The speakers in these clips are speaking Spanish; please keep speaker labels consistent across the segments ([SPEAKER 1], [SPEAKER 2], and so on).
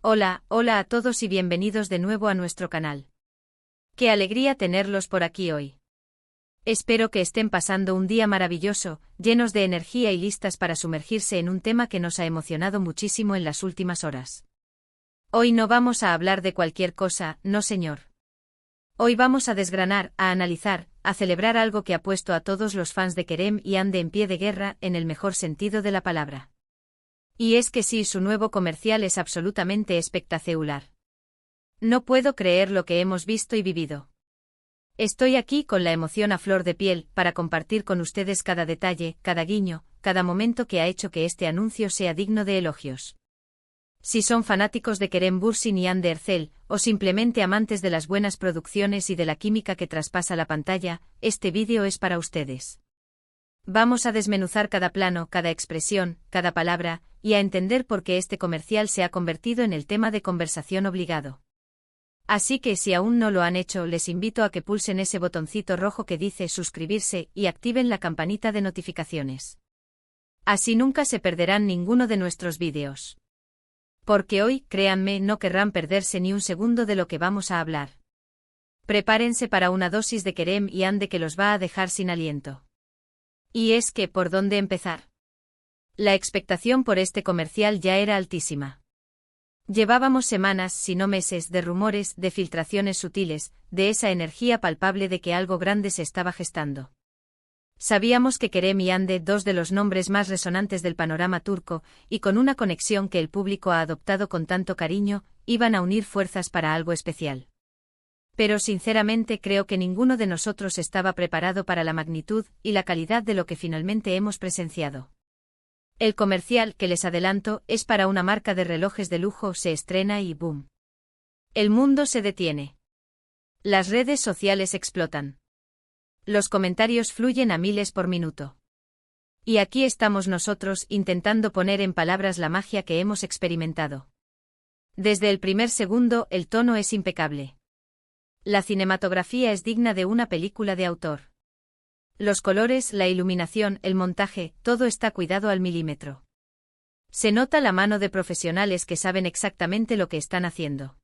[SPEAKER 1] Hola, hola a todos y bienvenidos de nuevo a nuestro canal. Qué alegría tenerlos por aquí hoy. Espero que estén pasando un día maravilloso, llenos de energía y listas para sumergirse en un tema que nos ha emocionado muchísimo en las últimas horas. Hoy no vamos a hablar de cualquier cosa, no señor. Hoy vamos a desgranar, a analizar, a celebrar algo que ha puesto a todos los fans de Kerem y Ande en pie de guerra en el mejor sentido de la palabra. Y es que sí, su nuevo comercial es absolutamente espectacular. No puedo creer lo que hemos visto y vivido. Estoy aquí con la emoción a flor de piel para compartir con ustedes cada detalle, cada guiño, cada momento que ha hecho que este anuncio sea digno de elogios. Si son fanáticos de Kerem Bürsin y Hande Erçel, o simplemente amantes de las buenas producciones y de la química que traspasa la pantalla, este vídeo es para ustedes. Vamos a desmenuzar cada plano, cada expresión, cada palabra, y a entender por qué este comercial se ha convertido en el tema de conversación obligado. Así que si aún no lo han hecho, les invito a que pulsen ese botoncito rojo que dice suscribirse y activen la campanita de notificaciones. Así nunca se perderán ninguno de nuestros vídeos. Porque hoy, créanme, no querrán perderse ni un segundo de lo que vamos a hablar. Prepárense para una dosis de Kerem y Ande que los va a dejar sin aliento. Y es que, ¿por dónde empezar? La expectación por este comercial ya era altísima. Llevábamos semanas, si no meses, de rumores, de filtraciones sutiles, de esa energía palpable de que algo grande se estaba gestando. Sabíamos que Kerem y Hande, dos de los nombres más resonantes del panorama turco, y con una conexión que el público ha adoptado con tanto cariño, iban a unir fuerzas para algo especial. Pero sinceramente creo que ninguno de nosotros estaba preparado para la magnitud y la calidad de lo que finalmente hemos presenciado. El comercial, que les adelanto, es para una marca de relojes de lujo, se estrena y ¡boom! El mundo se detiene. Las redes sociales explotan. Los comentarios fluyen a miles por minuto. Y aquí estamos nosotros intentando poner en palabras la magia que hemos experimentado. Desde el primer segundo, el tono es impecable. La cinematografía es digna de una película de autor. Los colores, la iluminación, el montaje, todo está cuidado al milímetro. Se nota la mano de profesionales que saben exactamente lo que están haciendo.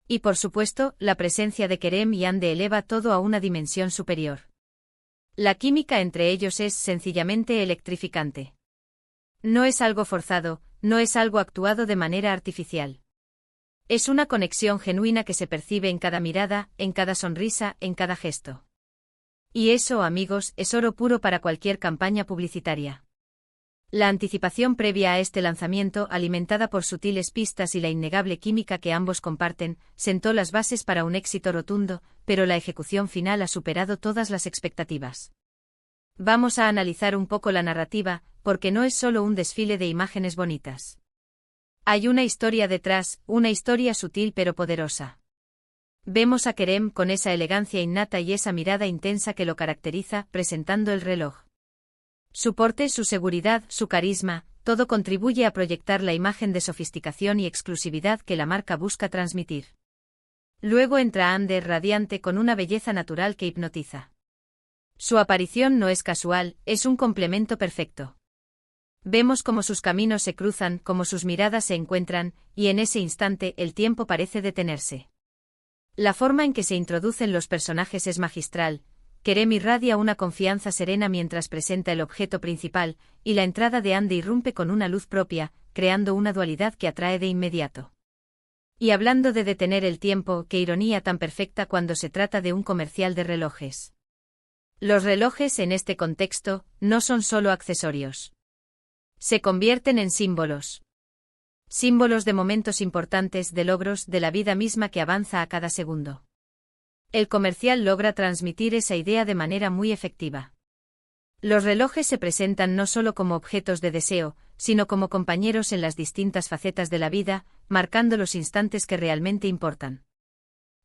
[SPEAKER 1] Y por supuesto, la presencia de Kerem y Hande eleva todo a una dimensión superior. La química entre ellos es sencillamente electrificante. No es algo forzado, no es algo actuado de manera artificial. Es una conexión genuina que se percibe en cada mirada, en cada sonrisa, en cada gesto. Y eso, amigos, es oro puro para cualquier campaña publicitaria. La anticipación previa a este lanzamiento, alimentada por sutiles pistas y la innegable química que ambos comparten, sentó las bases para un éxito rotundo, pero la ejecución final ha superado todas las expectativas. Vamos a analizar un poco la narrativa, porque no es solo un desfile de imágenes bonitas. Hay una historia detrás, una historia sutil pero poderosa. Vemos a Kerem con esa elegancia innata y esa mirada intensa que lo caracteriza, presentando el reloj. Su porte, su seguridad, su carisma, todo contribuye a proyectar la imagen de sofisticación y exclusividad que la marca busca transmitir. Luego entra Hande, radiante con una belleza natural que hipnotiza. Su aparición no es casual, es un complemento perfecto. Vemos cómo sus caminos se cruzan, cómo sus miradas se encuentran, y en ese instante el tiempo parece detenerse. La forma en que se introducen los personajes es magistral. Kerem irradia una confianza serena mientras presenta el objeto principal, y la entrada de Hande irrumpe con una luz propia, creando una dualidad que atrae de inmediato. Y hablando de detener el tiempo, qué ironía tan perfecta cuando se trata de un comercial de relojes. Los relojes en este contexto no son solo accesorios. Se convierten en símbolos. Símbolos de momentos importantes, de logros, de la vida misma que avanza a cada segundo. El comercial logra transmitir esa idea de manera muy efectiva. Los relojes se presentan no solo como objetos de deseo, sino como compañeros en las distintas facetas de la vida, marcando los instantes que realmente importan.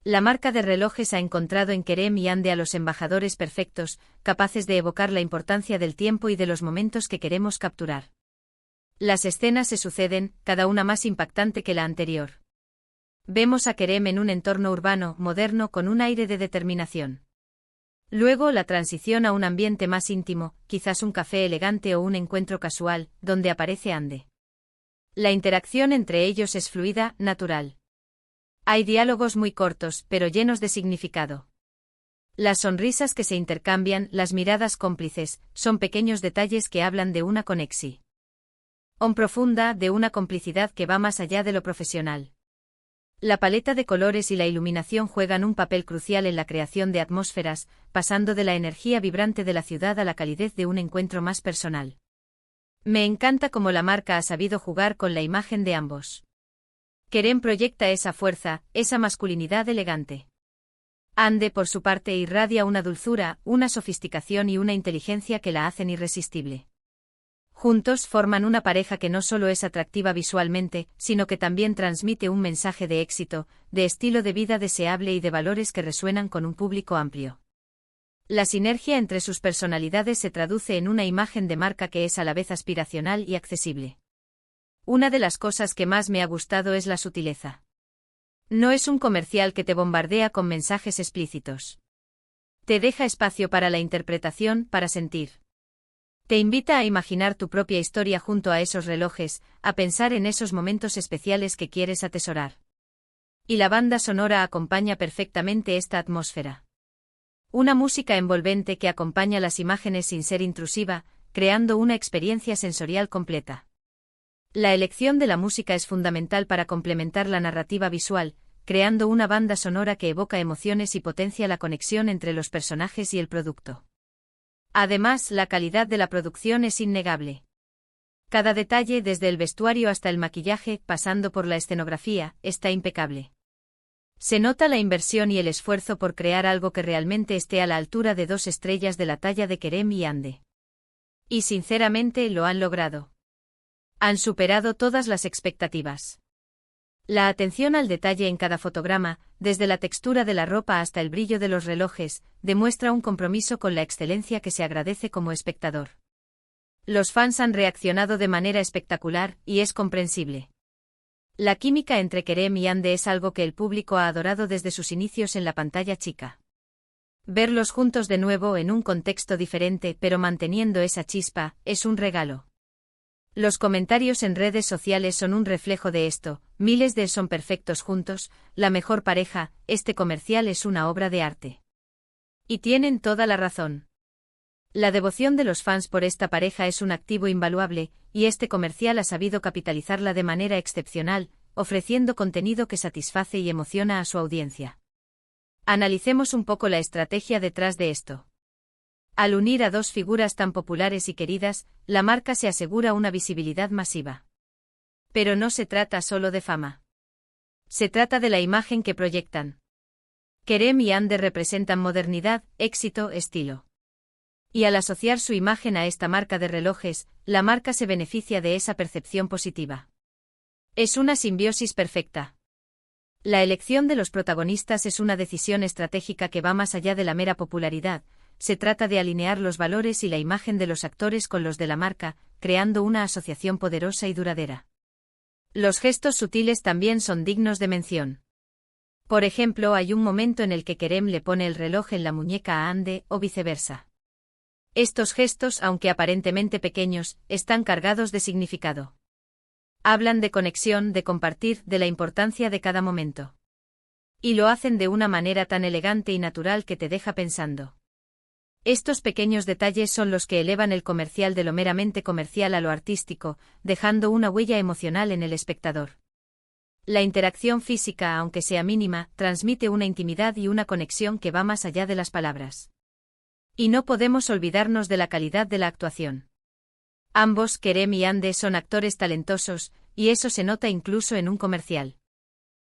[SPEAKER 1] La marca de relojes ha encontrado en Kerem y Hande a los embajadores perfectos, capaces de evocar la importancia del tiempo y de los momentos que queremos capturar. Las escenas se suceden, cada una más impactante que la anterior. Vemos a Kerem en un entorno urbano, moderno, con un aire de determinación. Luego la transición a un ambiente más íntimo, quizás un café elegante o un encuentro casual, donde aparece Hande. La interacción entre ellos es fluida, natural. Hay diálogos muy cortos, pero llenos de significado. Las sonrisas que se intercambian, las miradas cómplices, son pequeños detalles que hablan de una conexión profunda, de una complicidad que va más allá de lo profesional. La paleta de colores y la iluminación juegan un papel crucial en la creación de atmósferas, pasando de la energía vibrante de la ciudad a la calidez de un encuentro más personal. Me encanta cómo la marca ha sabido jugar con la imagen de ambos. Kerem proyecta esa fuerza, esa masculinidad elegante. Ande, por su parte, irradia una dulzura, una sofisticación y una inteligencia que la hacen irresistible. Juntos forman una pareja que no solo es atractiva visualmente, sino que también transmite un mensaje de éxito, de estilo de vida deseable y de valores que resuenan con un público amplio. La sinergia entre sus personalidades se traduce en una imagen de marca que es a la vez aspiracional y accesible. Una de las cosas que más me ha gustado es la sutileza. No es un comercial que te bombardea con mensajes explícitos. Te deja espacio para la interpretación, para sentir. Te invita a imaginar tu propia historia junto a esos relojes, a pensar en esos momentos especiales que quieres atesorar. Y la banda sonora acompaña perfectamente esta atmósfera. Una música envolvente que acompaña las imágenes sin ser intrusiva, creando una experiencia sensorial completa. La elección de la música es fundamental para complementar la narrativa visual, creando una banda sonora que evoca emociones y potencia la conexión entre los personajes y el producto. Además, la calidad de la producción es innegable. Cada detalle, desde el vestuario hasta el maquillaje, pasando por la escenografía, está impecable. Se nota la inversión y el esfuerzo por crear algo que realmente esté a la altura de 2 estrellas de la talla de Kerem y Ande. Y sinceramente lo han logrado. Han superado todas las expectativas. La atención al detalle en cada fotograma, desde la textura de la ropa hasta el brillo de los relojes, demuestra un compromiso con la excelencia que se agradece como espectador. Los fans han reaccionado de manera espectacular, y es comprensible. La química entre Kerem y Ande es algo que el público ha adorado desde sus inicios en la pantalla chica. Verlos juntos de nuevo en un contexto diferente pero manteniendo esa chispa, es un regalo. Los comentarios en redes sociales son un reflejo de esto, miles de son perfectos juntos, la mejor pareja, este comercial es una obra de arte. Y tienen toda la razón. La devoción de los fans por esta pareja es un activo invaluable, y este comercial ha sabido capitalizarla de manera excepcional, ofreciendo contenido que satisface y emociona a su audiencia. Analicemos un poco la estrategia detrás de esto. Al unir a 2 figuras tan populares y queridas, la marca se asegura una visibilidad masiva. Pero no se trata solo de fama. Se trata de la imagen que proyectan. Kerem y Ande representan modernidad, éxito, estilo. Y al asociar su imagen a esta marca de relojes, la marca se beneficia de esa percepción positiva. Es una simbiosis perfecta. La elección de los protagonistas es una decisión estratégica que va más allá de la mera popularidad. Se trata de alinear los valores y la imagen de los actores con los de la marca, creando una asociación poderosa y duradera. Los gestos sutiles también son dignos de mención. Por ejemplo, hay un momento en el que Kerem le pone el reloj en la muñeca a Ande, o viceversa. Estos gestos, aunque aparentemente pequeños, están cargados de significado. Hablan de conexión, de compartir, de la importancia de cada momento. Y lo hacen de una manera tan elegante y natural que te deja pensando. Estos pequeños detalles son los que elevan el comercial de lo meramente comercial a lo artístico, dejando una huella emocional en el espectador. La interacción física, aunque sea mínima, transmite una intimidad y una conexión que va más allá de las palabras. Y no podemos olvidarnos de la calidad de la actuación. Ambos, Kerem y Ande, son actores talentosos, y eso se nota incluso en un comercial.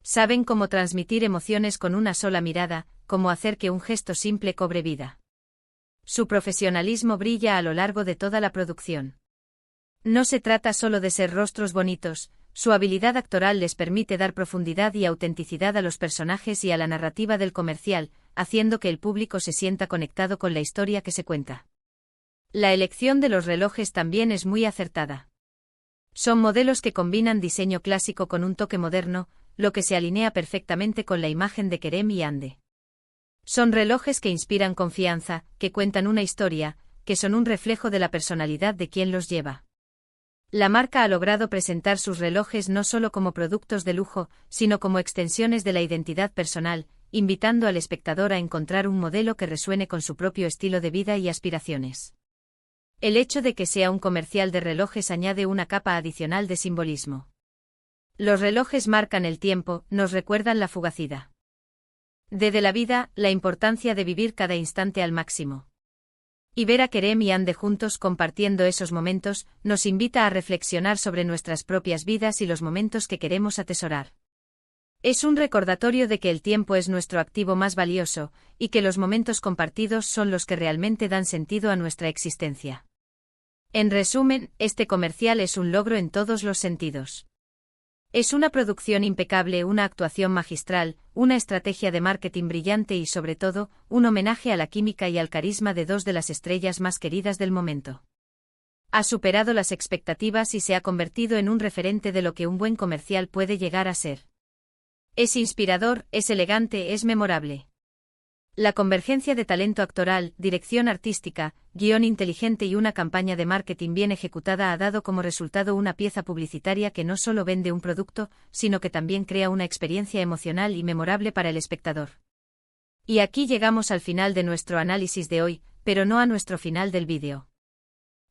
[SPEAKER 1] Saben cómo transmitir emociones con una sola mirada, cómo hacer que un gesto simple cobre vida. Su profesionalismo brilla a lo largo de toda la producción. No se trata solo de ser rostros bonitos, su habilidad actoral les permite dar profundidad y autenticidad a los personajes y a la narrativa del comercial, haciendo que el público se sienta conectado con la historia que se cuenta. La elección de los relojes también es muy acertada. Son modelos que combinan diseño clásico con un toque moderno, lo que se alinea perfectamente con la imagen de Kerem y Ande. Son relojes que inspiran confianza, que cuentan una historia, que son un reflejo de la personalidad de quien los lleva. La marca ha logrado presentar sus relojes no solo como productos de lujo, sino como extensiones de la identidad personal, invitando al espectador a encontrar un modelo que resuene con su propio estilo de vida y aspiraciones. El hecho de que sea un comercial de relojes añade una capa adicional de simbolismo. Los relojes marcan el tiempo, nos recuerdan la fugacidad de la vida, la importancia de vivir cada instante al máximo. Y ver a Kerem y Hande juntos compartiendo esos momentos, nos invita a reflexionar sobre nuestras propias vidas y los momentos que queremos atesorar. Es un recordatorio de que el tiempo es nuestro activo más valioso, y que los momentos compartidos son los que realmente dan sentido a nuestra existencia. En resumen, este comercial es un logro en todos los sentidos. Es una producción impecable, una actuación magistral, una estrategia de marketing brillante y sobre todo, un homenaje a la química y al carisma de dos de las estrellas más queridas del momento. Ha superado las expectativas y se ha convertido en un referente de lo que un buen comercial puede llegar a ser. Es inspirador, es elegante, es memorable. La convergencia de talento actoral, dirección artística, guión inteligente y una campaña de marketing bien ejecutada ha dado como resultado una pieza publicitaria que no solo vende un producto, sino que también crea una experiencia emocional y memorable para el espectador. Y aquí llegamos al final de nuestro análisis de hoy, pero no a nuestro final del vídeo.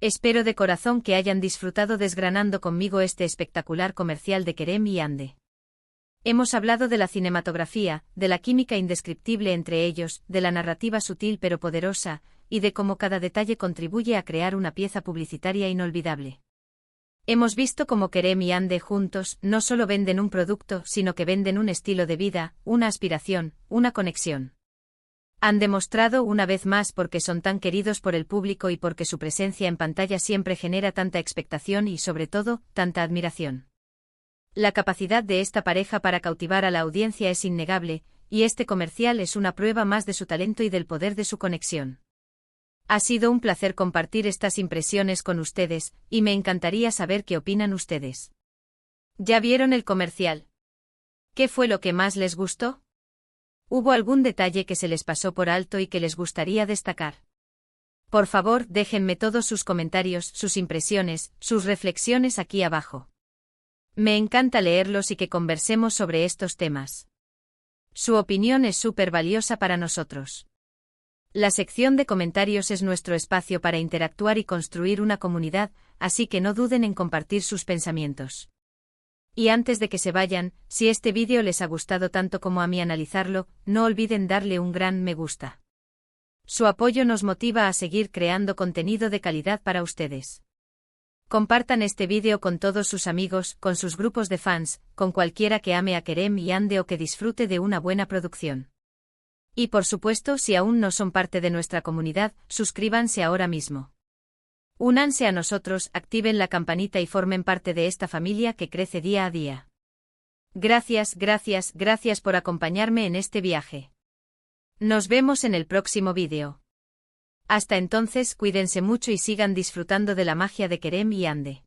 [SPEAKER 1] Espero de corazón que hayan disfrutado desgranando conmigo este espectacular comercial de Kerem y Hande. Hemos hablado de la cinematografía, de la química indescriptible entre ellos, de la narrativa sutil pero poderosa, y de cómo cada detalle contribuye a crear una pieza publicitaria inolvidable. Hemos visto cómo Kerem y Hande juntos no solo venden un producto, sino que venden un estilo de vida, una aspiración, una conexión. Han demostrado una vez más por qué son tan queridos por el público y porque su presencia en pantalla siempre genera tanta expectación y, sobre todo, tanta admiración. La capacidad de esta pareja para cautivar a la audiencia es innegable, y este comercial es una prueba más de su talento y del poder de su conexión. Ha sido un placer compartir estas impresiones con ustedes, y me encantaría saber qué opinan ustedes. ¿Ya vieron el comercial? ¿Qué fue lo que más les gustó? ¿Hubo algún detalle que se les pasó por alto y que les gustaría destacar? Por favor, déjenme todos sus comentarios, sus impresiones, sus reflexiones aquí abajo. Me encanta leerlos y que conversemos sobre estos temas. Su opinión es súper valiosa para nosotros. La sección de comentarios es nuestro espacio para interactuar y construir una comunidad, así que no duden en compartir sus pensamientos. Y antes de que se vayan, si este vídeo les ha gustado tanto como a mí analizarlo, no olviden darle un gran me gusta. Su apoyo nos motiva a seguir creando contenido de calidad para ustedes. Compartan este vídeo con todos sus amigos, con sus grupos de fans, con cualquiera que ame a Kerem y Hande o que disfrute de una buena producción. Y por supuesto, si aún no son parte de nuestra comunidad, suscríbanse ahora mismo. Únanse a nosotros, activen la campanita y formen parte de esta familia que crece día a día. Gracias, gracias, gracias por acompañarme en este viaje. Nos vemos en el próximo vídeo. Hasta entonces, cuídense mucho y sigan disfrutando de la magia de Kerem y Hande.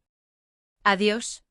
[SPEAKER 1] Adiós.